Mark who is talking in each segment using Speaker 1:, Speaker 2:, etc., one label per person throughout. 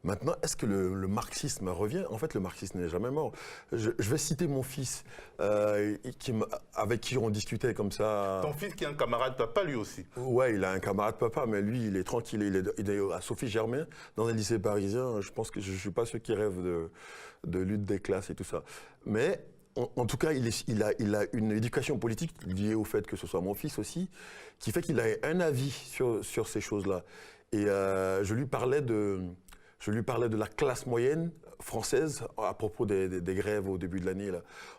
Speaker 1: Maintenant, est-ce que le marxisme revient? En fait, le marxisme n'est jamais mort. Je vais citer mon fils, avec qui on discutait comme ça.
Speaker 2: Ton fils qui est un camarade papa, lui aussi.
Speaker 1: Ouais, il a un camarade papa, mais lui, il est tranquille. Il est à Sophie Germain, dans un lycée parisien. Je pense que je ne suis pas ceux qui rêvent de lutte des classes et tout ça. Mais en tout cas, il a une éducation politique liée au fait que ce soit mon fils aussi, qui fait qu'il a un avis sur ces choses-là. Et je lui parlais de la classe moyenne française à propos des grèves au début de l'année.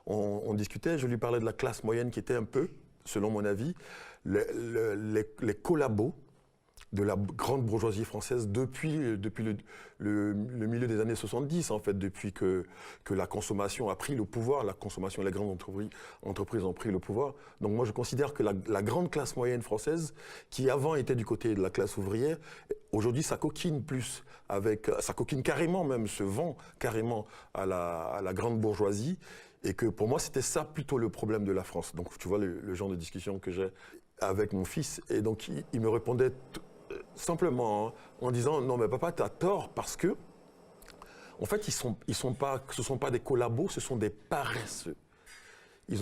Speaker 1: On discutait, je lui parlais de la classe moyenne qui était un peu, selon mon avis, les collabos de la grande bourgeoisie française depuis le milieu des années 70, en fait, depuis que la consommation a pris le pouvoir, la consommation et les grandes entreprises ont pris le pouvoir. Donc moi, je considère que la grande classe moyenne française, qui avant était du côté de la classe ouvrière, aujourd'hui, ça coquine plus, ça coquine carrément même, se vend carrément à la grande bourgeoisie. Et que pour moi, c'était ça plutôt le problème de la France. Donc tu vois le genre de discussion que j'ai avec mon fils. Et donc il me répondait simplement en disant non mais papa t'as tort parce que en fait ce sont pas des collabos, ce sont des paresseux. Il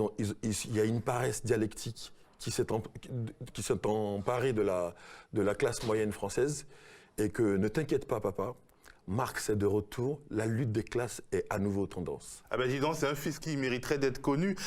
Speaker 1: y a une paresse dialectique qui s'est emparée de la classe moyenne française et que ne t'inquiète pas papa, Marx est de retour, la lutte des classes est à nouveau tendance.
Speaker 2: Ah ben dis donc, c'est un fils qui mériterait d'être connu.